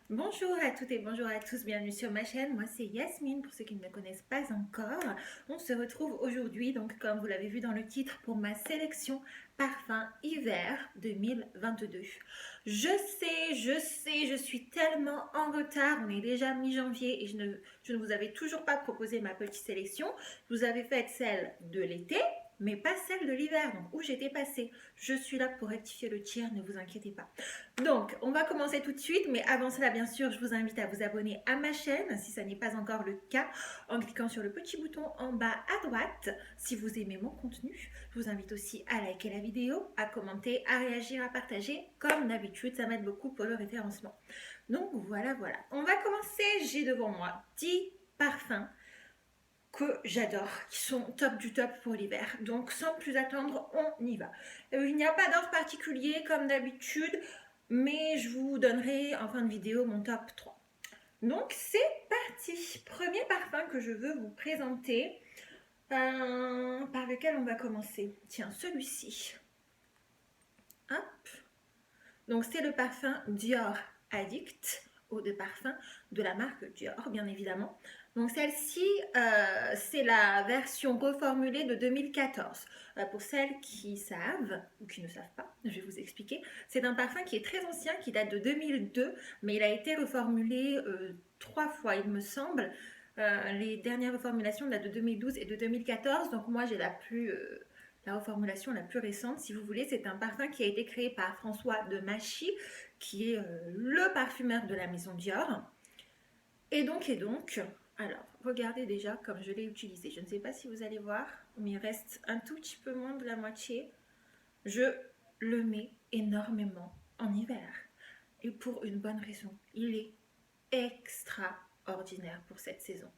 Bonjour à toutes et bonjour à tous, bienvenue sur ma chaîne, moi c'est Yasmine pour ceux qui ne me connaissent pas encore. On se retrouve aujourd'hui donc comme vous l'avez vu dans le titre pour ma sélection parfum hiver 2022. Je suis tellement en retard, on est déjà mi-janvier et je ne vous avais toujours pas proposé ma petite sélection. Je vous avais fait celle de l'été mais pas celle de l'hiver, donc où j'étais passée. Je suis là pour rectifier le tir, ne vous inquiétez pas. Donc, on va commencer tout de suite, mais avant cela, bien sûr, je vous invite à vous abonner à ma chaîne, si ça n'est pas encore le cas, en cliquant sur le petit bouton en bas à droite, si vous aimez mon contenu. Je vous invite aussi à liker la vidéo, à commenter, à réagir, à partager, comme d'habitude, ça m'aide beaucoup pour le référencement. Donc, voilà. On va commencer, j'ai devant moi 10 parfums que j'adore, qui sont top du top pour l'hiver. Donc sans plus attendre, on y va. Il n'y a pas d'ordre particulier comme d'habitude, mais je vous donnerai en fin de vidéo mon top 3. Donc c'est parti. Premier parfum que je veux vous présenter, par lequel on va commencer. Tiens, celui-ci. Hop. Donc c'est le parfum Dior Addict, eau de parfum de la marque Dior, bien évidemment. Donc celle-ci, c'est la version reformulée de 2014. Pour celles qui savent ou qui ne savent pas, je vais vous expliquer. C'est un parfum qui est très ancien, qui date de 2002, mais il a été reformulé 3 fois, il me semble. Les dernières reformulations datent de 2012 et de 2014, donc moi j'ai la reformulation la plus récente, si vous voulez. C'est un parfum qui a été créé par François de Machy, qui est le parfumeur de la maison Dior. Et donc, alors, regardez déjà comme je l'ai utilisé. Je ne sais pas si vous allez voir, mais il reste un tout petit peu moins de la moitié. Je le mets énormément en hiver. Et pour une bonne raison. Il est extraordinaire pour cette saison.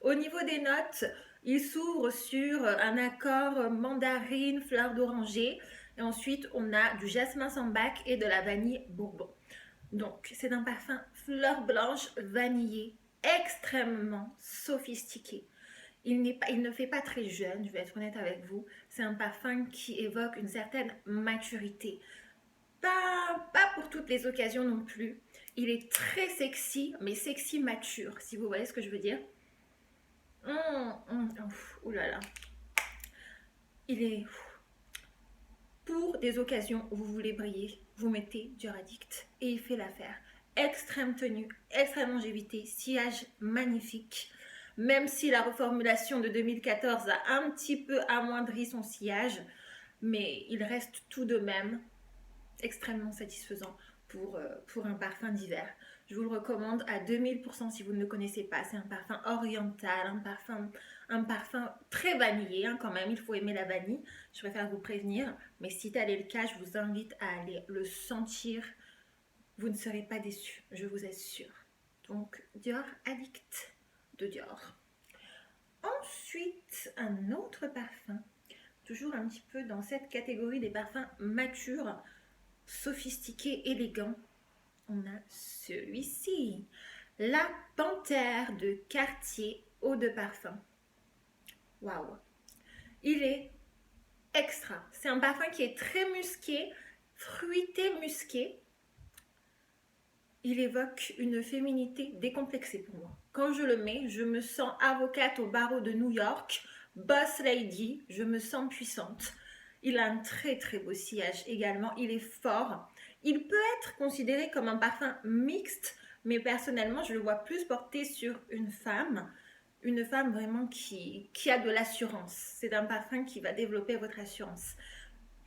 Au niveau des notes, il s'ouvre sur un accord mandarine, fleur d'oranger. Et ensuite, on a du jasmin sambac et de la vanille bourbon. Donc, c'est un parfum fleur blanche vanillé, extrêmement sophistiqué. Il ne fait pas très jeune, je vais être honnête avec vous. C'est un parfum qui évoque une certaine maturité. Pas pour toutes les occasions non plus. Il est très sexy, mais sexy mature, si vous voyez ce que je veux dire. Ouh là là. Il est pour des occasions où vous voulez briller, vous mettez Dior Addict et il fait l'affaire. Extrême tenue, extrême longévité, sillage magnifique. Même si la reformulation de 2014 a un petit peu amoindri son sillage, mais il reste tout de même extrêmement satisfaisant pour un parfum d'hiver. Je vous le recommande à 2000% si vous ne le connaissez pas. C'est un parfum oriental, un parfum très vanillé quand même. Il faut aimer la vanille. Je préfère vous prévenir. Mais si tel est le cas, je vous invite à aller le sentir. Vous ne serez pas déçus, je vous assure. Donc, Dior Addict de Dior. Ensuite, un autre parfum, toujours un petit peu dans cette catégorie des parfums matures, sophistiqués, élégants. On a celui-ci, la Panthère de Cartier eau de parfum. Waouh, il est extra. C'est un parfum qui est très musqué, fruité musqué. Il évoque une féminité décomplexée pour moi. Quand je le mets, je me sens avocate au barreau de New York, boss lady, je me sens puissante. Il a un très très beau sillage également, il est fort. Il peut être considéré comme un parfum mixte, mais personnellement, je le vois plus porté sur une femme vraiment qui a de l'assurance. C'est un parfum qui va développer votre assurance.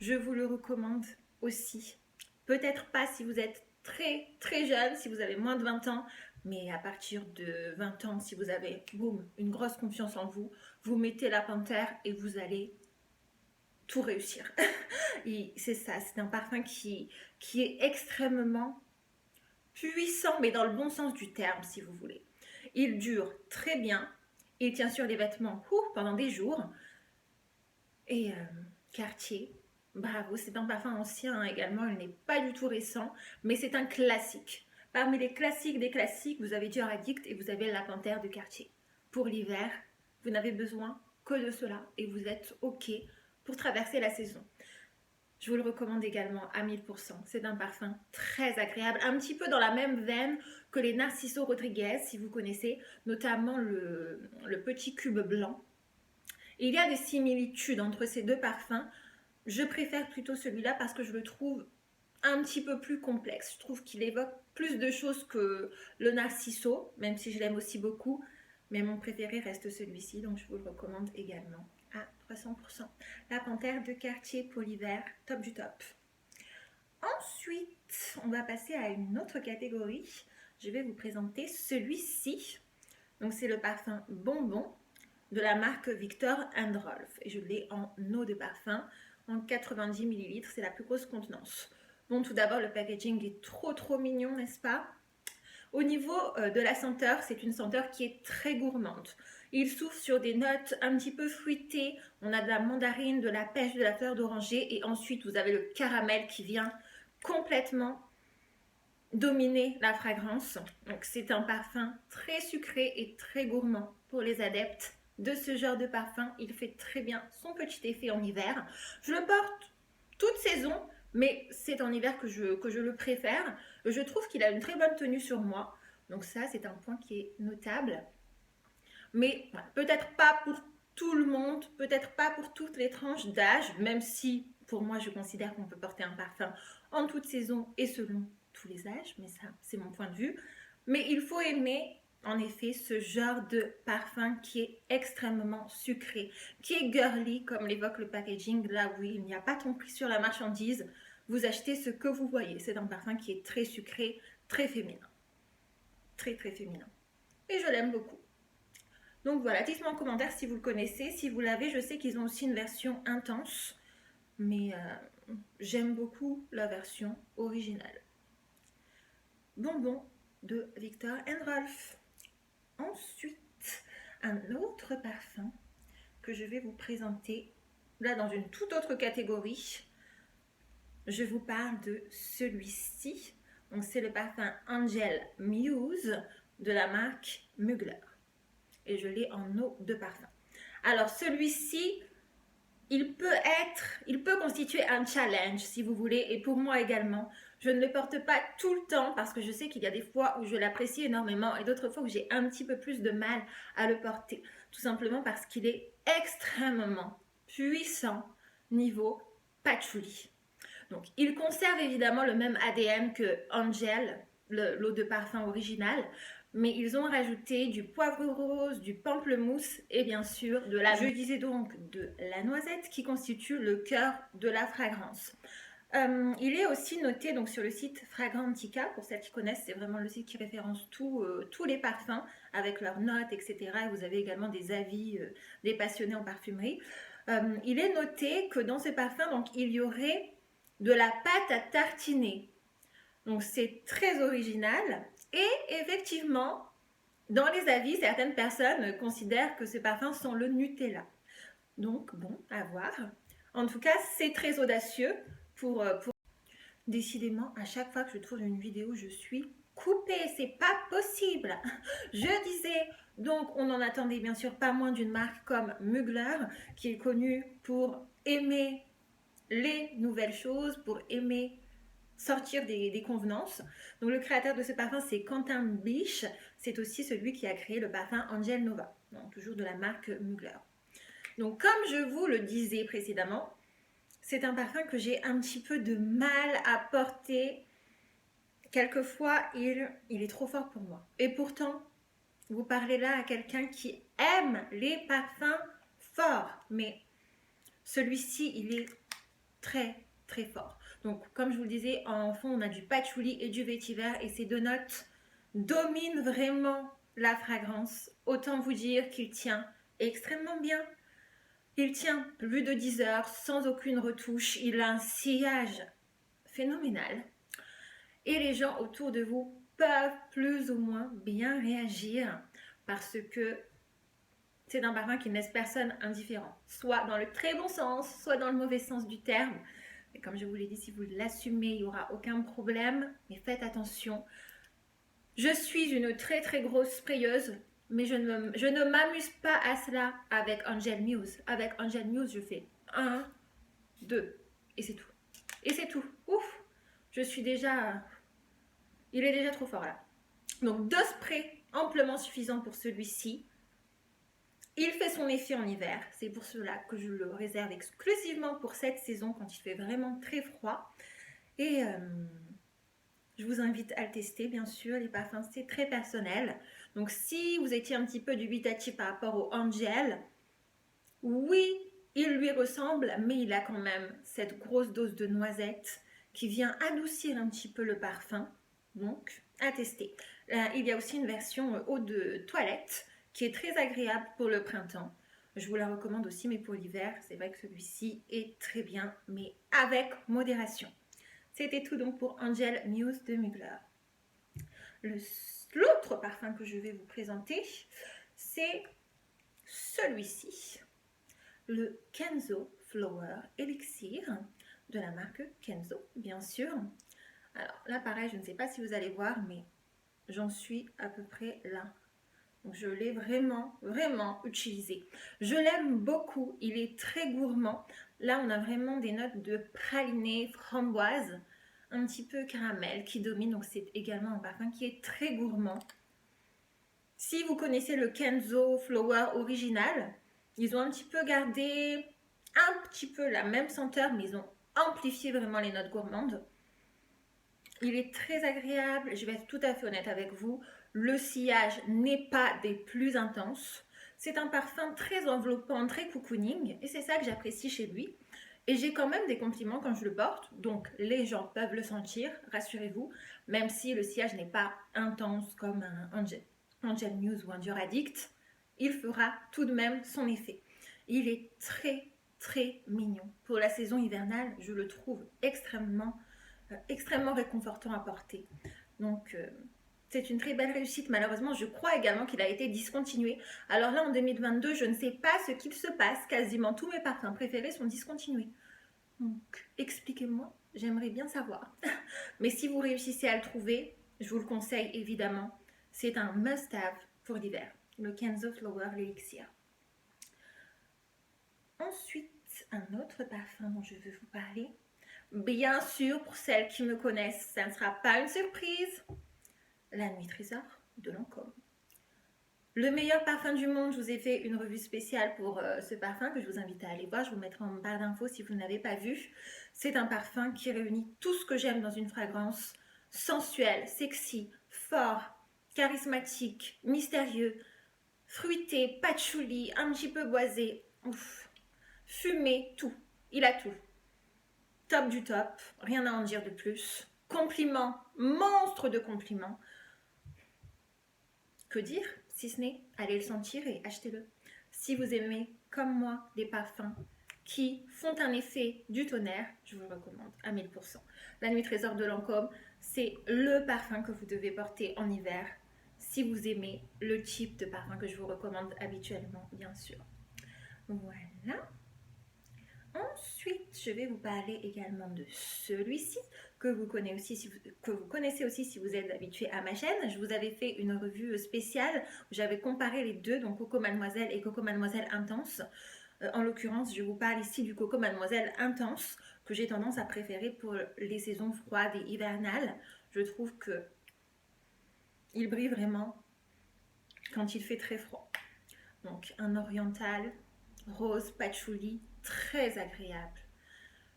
Je vous le recommande aussi. Peut-être pas si vous êtes très très jeune, si vous avez moins de 20 ans, mais à partir de 20 ans, si vous avez, boum, une grosse confiance en vous, vous mettez la panthère et vous allez tout réussir. C'est ça, c'est un parfum qui est extrêmement puissant, mais dans le bon sens du terme, si vous voulez. Il dure très bien, il tient sur les vêtements pendant des jours. Et Cartier, bravo, c'est un parfum ancien également, il n'est pas du tout récent, mais c'est un classique. Parmi les classiques des classiques, vous avez Dior Addict et vous avez la Panthère de Cartier. Pour l'hiver, vous n'avez besoin que de cela et vous êtes OK pour traverser la saison. Je vous le recommande également à 1000%. C'est un parfum très agréable, un petit peu dans la même veine que les Narciso Rodriguez, si vous connaissez, notamment le petit cube blanc. Il y a des similitudes entre ces deux parfums. Je préfère plutôt celui-là parce que je le trouve un petit peu plus complexe. Je trouve qu'il évoque plus de choses que le Narciso, même si je l'aime aussi beaucoup. Mais mon préféré reste celui-ci, donc je vous le recommande également à 300%. La Panthère de Cartier pour l'hiver, top du top. Ensuite, on va passer à une autre catégorie. Je vais vous présenter celui-ci. Donc c'est le parfum Bonbon de la marque Viktor & Rolf. Et je l'ai en eau de parfum en 90 ml. C'est la plus grosse contenance. Bon, tout d'abord, le packaging est trop mignon, n'est-ce pas? Au niveau de la senteur, c'est une senteur qui est très gourmande. Il souffle sur des notes un petit peu fruitées. On a de la mandarine, de la pêche, de la fleur d'oranger. Et ensuite, vous avez le caramel qui vient complètement dominer la fragrance. Donc, c'est un parfum très sucré et très gourmand pour les adeptes de ce genre de parfum. Il fait très bien son petit effet en hiver. Je le porte toute saison, mais c'est en hiver que je le préfère. Je trouve qu'il a une très bonne tenue sur moi. Donc ça, c'est un point qui est notable. Mais voilà, peut-être pas pour tout le monde, peut-être pas pour toutes les tranches d'âge, même si pour moi, je considère qu'on peut porter un parfum en toute saison et selon tous les âges. Mais ça, c'est mon point de vue. Mais il faut aimer en effet ce genre de parfum qui est extrêmement sucré, qui est girly comme l'évoque le packaging. Là oui, il n'y a pas ton prix sur la marchandise, vous achetez ce que vous voyez. C'est un parfum qui est très sucré, très féminin, très féminin, et je l'aime beaucoup. Donc voilà, dites-moi en commentaire si vous le connaissez, si vous l'avez. Je sais qu'ils ont aussi une version intense, mais j'aime beaucoup la version originale. Bonbon de Viktor & Rolf. Ensuite, un autre parfum que je vais vous présenter, là dans une toute autre catégorie. Je vous parle de celui-ci. Donc c'est le parfum Angel Muse de la marque Mugler. Et je l'ai en eau de parfum. Alors celui-ci, il peut constituer un challenge si vous voulez, et pour moi également. Je ne le porte pas tout le temps parce que je sais qu'il y a des fois où je l'apprécie énormément et d'autres fois où j'ai un petit peu plus de mal à le porter. Tout simplement parce qu'il est extrêmement puissant niveau patchouli. Donc il conserve évidemment le même ADN que Angel, l'eau de parfum originale, mais ils ont rajouté du poivre rose, du pamplemousse et bien sûr je disais donc de la noisette qui constitue le cœur de la fragrance. Il est aussi noté donc sur le site Fragrantica, pour celles qui connaissent, c'est vraiment le site qui référence tous les parfums avec leurs notes, etc. Et vous avez également des avis des passionnés en parfumerie. Il est noté que dans ce parfum, donc, il y aurait de la pâte à tartiner. Donc c'est très original. Et effectivement, dans les avis, certaines personnes considèrent que ces parfums sont le Nutella. Donc bon, à voir. En tout cas, c'est très audacieux pour... Décidément, à chaque fois que je tourne une vidéo, je suis coupée. C'est pas possible. Je disais, donc on en attendait bien sûr pas moins d'une marque comme Mugler, qui est connue pour aimer les nouvelles choses, pour aimer sortir des convenances. Donc le créateur de ce parfum, c'est Quentin Biche. C'est aussi celui qui a créé le parfum Angel Nova, donc toujours de la marque Mugler. Donc comme je vous le disais précédemment, c'est un parfum que j'ai un petit peu de mal à porter. Quelquefois, il est trop fort pour moi. Et pourtant, vous parlez là à quelqu'un qui aime les parfums forts. Mais celui-ci, il est très fort. Donc, comme je vous le disais, en fond, on a du patchouli et du vétiver. Et ces deux notes dominent vraiment la fragrance. Autant vous dire qu'il tient extrêmement bien. Il tient plus de 10 heures sans aucune retouche. Il a un sillage phénoménal. Et les gens autour de vous peuvent plus ou moins bien réagir parce que c'est un parfum qui ne laisse personne indifférent. Soit dans le très bon sens, soit dans le mauvais sens du terme. Et comme je vous l'ai dit, si vous l'assumez, il n'y aura aucun problème. Mais faites attention. Je suis une très grosse sprayeuse. Mais je ne m'amuse pas à cela avec Angel Muse. Avec Angel Muse, je fais 1, 2 et c'est tout. Et c'est tout. Ouf, je suis déjà... Il est déjà trop fort là. Donc 2 sprays amplement suffisants pour celui-ci. Il fait son effet en hiver. C'est pour cela que je le réserve exclusivement pour cette saison quand il fait vraiment très froid. Et je vous invite à le tester, bien sûr. Les parfums, c'est très personnel. Donc si vous étiez un petit peu dubitatif par rapport au Angel, oui, il lui ressemble, mais il a quand même cette grosse dose de noisette qui vient adoucir un petit peu le parfum. Donc, à tester. Il y a aussi une version eau de toilette qui est très agréable pour le printemps. Je vous la recommande aussi, mais pour l'hiver, c'est vrai que celui-ci est très bien, mais avec modération. C'était tout donc pour Angel Muse de Mugler. L'autre parfum que je vais vous présenter, c'est celui-ci, le Kenzo Flower Elixir de la marque Kenzo, bien sûr. Alors là, pareil, je ne sais pas si vous allez voir, mais j'en suis à peu près là. Donc, je l'ai vraiment, vraiment utilisé. Je l'aime beaucoup, il est très gourmand. Là, on a vraiment des notes de praliné, framboise, un petit peu caramel qui domine. Donc, c'est également un parfum qui est très gourmand. Si vous connaissez le Kenzo Flower original, ils ont un petit peu gardé un petit peu la même senteur, mais ils ont amplifié vraiment les notes gourmandes. Il est très agréable, je vais être tout à fait honnête avec vous. Le sillage n'est pas des plus intenses. C'est un parfum très enveloppant, très cocooning, et c'est ça que j'apprécie chez lui. Et j'ai quand même des compliments quand je le porte, donc les gens peuvent le sentir, rassurez-vous, même si le sillage n'est pas intense comme un Angel Muse ou un Dior Addict, il fera tout de même son effet. Il est très très mignon. Pour la saison hivernale, je le trouve extrêmement réconfortant à porter. Donc, c'est une très belle réussite. Malheureusement, je crois également qu'il a été discontinué. Alors là, en 2022, je ne sais pas ce qu'il se passe. Quasiment tous mes parfums préférés sont discontinués. Donc, expliquez-moi. J'aimerais bien savoir. Mais si vous réussissez à le trouver, je vous le conseille évidemment. C'est un must-have pour l'hiver. Le Kenzo Flower Elixir. Ensuite, un autre parfum dont je veux vous parler. Bien sûr, pour celles qui me connaissent, ça ne sera pas une surprise. La Nuit Trésor de Lancôme. Le meilleur parfum du monde, je vous ai fait une revue spéciale pour ce parfum que je vous invite à aller voir. Je vous mettrai en barre d'infos si vous ne l'avez pas vu. C'est un parfum qui réunit tout ce que j'aime dans une fragrance sensuelle, sexy, fort, charismatique, mystérieux, fruité, patchouli, un petit peu boisé, ouf, fumé, tout. Il a tout. Top du top, rien à en dire de plus. Compliment, monstre de compliments. Que dire, si ce n'est aller le sentir et achetez-le. Si vous aimez, comme moi, des parfums qui font un effet du tonnerre, je vous le recommande à 1000%. La Nuit Trésor de Lancôme, c'est le parfum que vous devez porter en hiver si vous aimez le type de parfum que je vous recommande habituellement, bien sûr. Voilà. Ensuite, je vais vous parler également de celui-ci que vous connaissez aussi si vous êtes habitué à ma chaîne. Je vous avais fait une revue spéciale où j'avais comparé les deux, donc Coco Mademoiselle et Coco Mademoiselle Intense. En l'occurrence, je vous parle ici du Coco Mademoiselle Intense que j'ai tendance à préférer pour les saisons froides et hivernales. Je trouve que il brille vraiment quand il fait très froid. Donc un oriental, rose, patchouli, très agréable.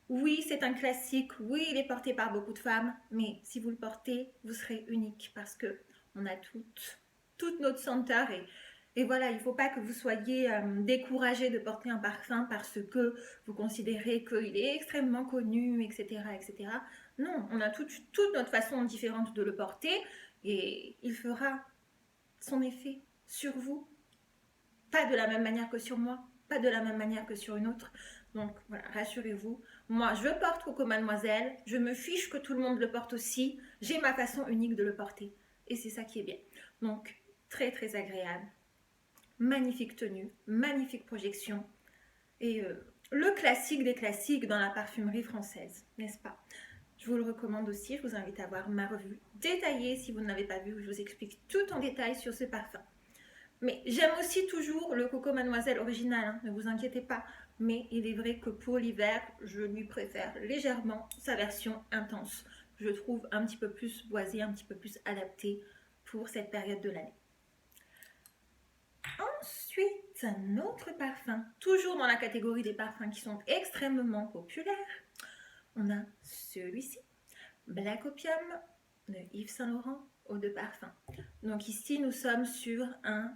Oui, c'est un classique, oui, il est porté par beaucoup de femmes, mais si vous le portez, vous serez unique parce que on a toute notre senteur et voilà, il ne faut pas que vous soyez découragé de porter un parfum parce que vous considérez qu'il est extrêmement connu, etc., etc. Non, on a toute notre façon différente de le porter et il fera son effet sur vous, pas de la même manière que sur moi, pas de la même manière que sur une autre. Donc voilà, rassurez-vous, moi je porte Coco Mademoiselle, je me fiche que tout le monde le porte aussi, j'ai ma façon unique de le porter et c'est ça qui est bien. Donc très très agréable, magnifique tenue, magnifique projection et le classique des classiques dans la parfumerie française, n'est-ce pas? Je vous le recommande aussi, je vous invite à voir ma revue détaillée si vous ne l'avez pas vue, où je vous explique tout en détail sur ce parfum. Mais j'aime aussi toujours le Coco Mademoiselle original, hein, ne vous inquiétez pas. mais il est vrai que pour l'hiver, je lui préfère légèrement sa version intense. Je trouve un petit peu plus boisée, un petit peu plus adaptée pour cette période de l'année. Ensuite, un autre parfum, toujours dans la catégorie des parfums qui sont extrêmement populaires, on a celui-ci, Black Opium de Yves Saint Laurent, eau de parfum. Donc ici, nous sommes sur un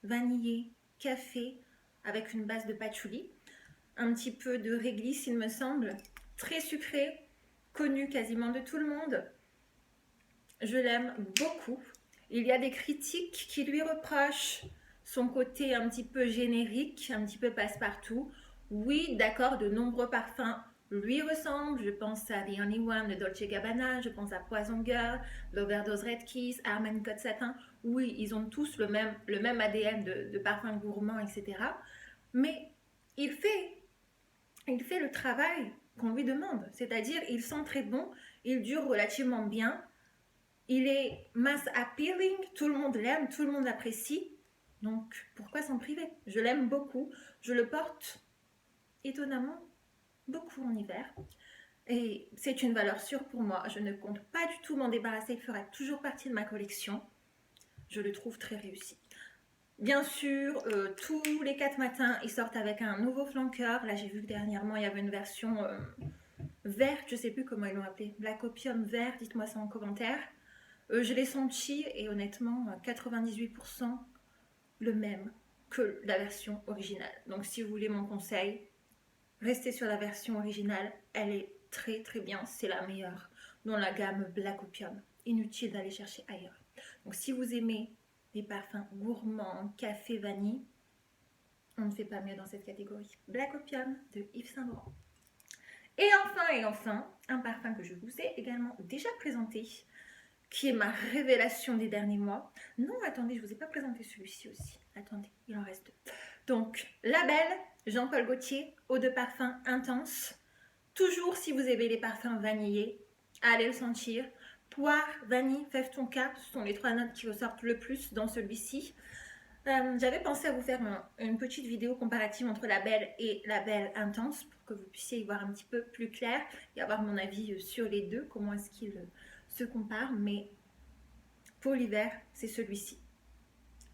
vanillé café avec une base de patchouli, un petit peu de réglisse, il me semble, très sucré, connu quasiment de tout le monde. Je l'aime beaucoup. Il y a des critiques qui lui reprochent son côté un petit peu générique, un petit peu passe-partout. Oui, d'accord, de nombreux parfums lui ressemblent. Je pense à The Only One de Dolce Gabbana, je pense à Poison Girl, l'Overdose Red Kiss, Armani Code Satin. Oui, ils ont tous le même ADN de parfum gourmand, etc. Mais il fait le travail qu'on lui demande. C'est-à-dire, il sent très bon, il dure relativement bien, il est mass appealing, tout le monde l'aime, tout le monde l'apprécie. Donc, pourquoi s'en priver? Je l'aime beaucoup. Je le porte étonnamment beaucoup en hiver. Et c'est une valeur sûre pour moi. Je ne compte pas du tout m'en débarrasser. Il fera toujours partie de ma collection. Je le trouve très réussi. Bien sûr, tous les 4 matins, ils sortent avec un nouveau flanqueur. Là, j'ai vu que dernièrement, il y avait une version verte. Je ne sais plus comment ils l'ont appelé. Black Opium vert. Dites-moi ça en commentaire. Je l'ai senti et honnêtement, 98% le même que la version originale. Donc si vous voulez mon conseil, restez sur la version originale. Elle est très très bien, c'est la meilleure dans la gamme Black Opium. Inutile d'aller chercher ailleurs. Donc si vous aimez les parfums gourmands, café, vanille, on ne fait pas mieux dans cette catégorie. Black Opium de Yves Saint Laurent. Et enfin, un parfum que je vous ai également déjà présenté, qui est ma révélation des derniers mois. Non, attendez, je ne vous ai pas présenté celui-ci aussi. Attendez, il en reste deux. Donc, Label, Jean-Paul Gaultier, eau de parfum intense. Toujours, si vous aimez les parfums vanillés, allez le sentir. Poire, vanille, fève tonka, ce sont les 3 notes qui ressortent le plus dans celui-ci. J'avais pensé à vous faire une petite vidéo comparative entre Label et Label Intense pour que vous puissiez y voir un petit peu plus clair et avoir mon avis sur les deux, comment est-ce qu'ils se comparent, mais pour l'hiver, c'est celui-ci.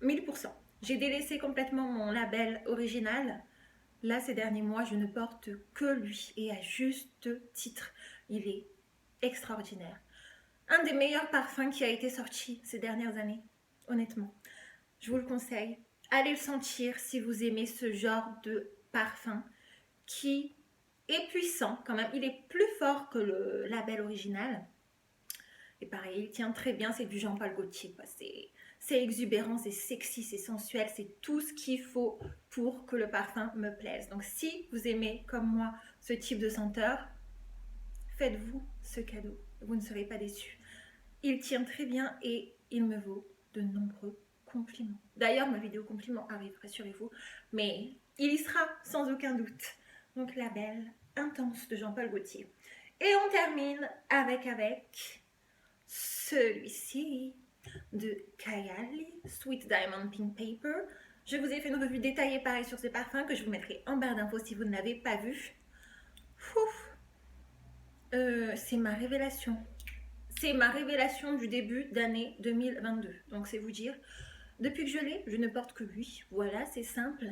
1000%. J'ai délaissé complètement mon Label original. Là, ces derniers mois, je ne porte que lui et à juste titre. Il est extraordinaire. Un des meilleurs parfums qui a été sorti ces dernières années, honnêtement. Je vous le conseille. Allez le sentir si vous aimez ce genre de parfum qui est puissant quand même. Il est plus fort que le Label original. Et pareil, il tient très bien, c'est du Jean-Paul Gaultier. C'est exubérant, c'est sexy, c'est sensuel, c'est tout ce qu'il faut pour que le parfum me plaise. Donc si vous aimez, comme moi, ce type de senteur, faites-vous ce cadeau. Vous ne serez pas déçus. Il tient très bien et il me vaut de nombreux compliments. D'ailleurs, ma vidéo compliment arrive, rassurez-vous, mais il y sera sans aucun doute. Donc Label Intense de Jean-Paul Gaultier. Et on termine avec celui-ci de Kayali, Sweet Diamond Pink Paper. Je vous ai fait une revue détaillée pareil sur ces parfums que je vous mettrai en barre d'infos si vous ne l'avez pas vu. C'est ma révélation. C'est ma révélation du début d'année 2022. Donc c'est vous dire, depuis que je l'ai, je ne porte que lui. Voilà, c'est simple.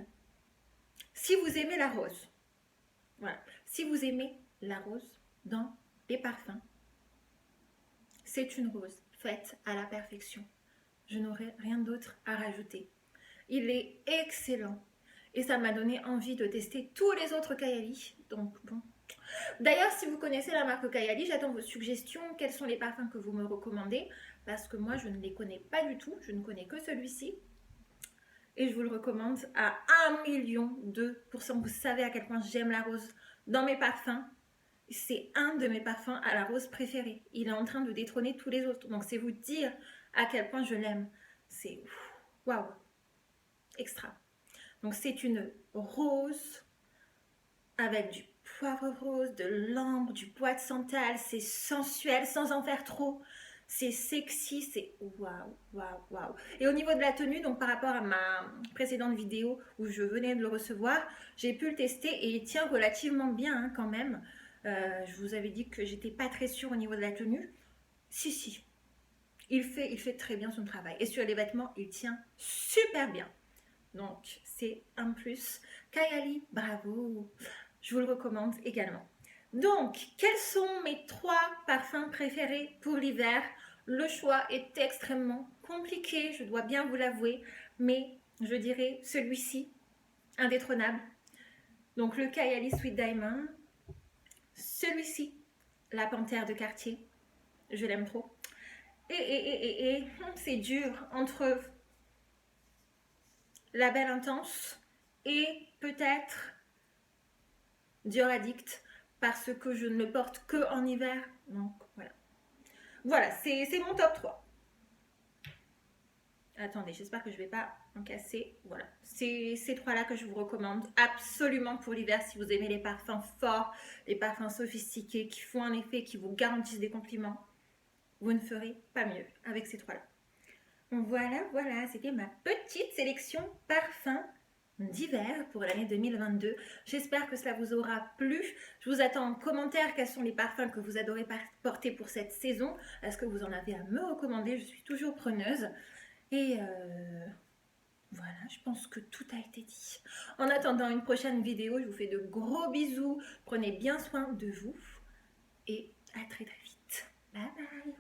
Si vous aimez la rose, voilà. Si vous aimez la rose dans les parfums, c'est une rose faite à la perfection. Je n'aurai rien d'autre à rajouter. Il est excellent. Et ça m'a donné envie de tester tous les autres Kayali. Donc bon. D'ailleurs, si vous connaissez la marque Kayali, j'attends vos suggestions. Quels sont les parfums que vous me recommandez? Parce que moi, je ne les connais pas du tout. Je ne connais que celui-ci. Et je vous le recommande à 1,2 million%. Vous savez à quel point j'aime la rose dans mes parfums. C'est un de mes parfums à la rose préférée. Il est en train de détrôner tous les autres. Donc c'est vous dire à quel point je l'aime. C'est waouh, extra. Donc c'est une rose avec du poivre rose, de l'ambre, du bois de santal. C'est sensuel sans en faire trop. C'est sexy, c'est waouh, waouh, waouh. Et au niveau de la tenue, donc par rapport à ma précédente vidéo où je venais de le recevoir, j'ai pu le tester et il tient relativement bien hein, quand même. Je vous avais dit que j'étais pas très sûre au niveau de la tenue. Si, si, il fait très bien son travail. Et sur les vêtements, il tient super bien. Donc, c'est un plus. Kayali, bravo. Je vous le recommande également. Donc, quels sont mes 3 parfums préférés pour l'hiver? Le choix est extrêmement compliqué, je dois bien vous l'avouer, mais je dirais celui-ci, indétrônable. Donc, le Kayali Sweet Diamond. Celui-ci, la Panthère de Cartier. Je l'aime trop. Et c'est dur entre la Belle Intense et peut-être Dior Addict parce que je ne le porte que en hiver. Donc voilà. Voilà, c'est mon top 3. Attendez, j'espère que je ne vais pas en casser. Voilà, c'est ces 3-là que je vous recommande absolument pour l'hiver si vous aimez les parfums forts, les parfums sophistiqués qui font un effet, qui vous garantissent des compliments. Vous ne ferez pas mieux avec ces 3-là. Voilà, voilà, c'était ma petite sélection parfums d'hiver pour l'année 2022. J'espère que cela vous aura plu. Je vous attends en commentaire quels sont les parfums que vous adorez porter pour cette saison. Est-ce que vous en avez à me recommander? Je suis toujours preneuse. Et voilà, je pense que tout a été dit. En attendant une prochaine vidéo, je vous fais de gros bisous. Prenez bien soin de vous et à très très vite. Bye bye.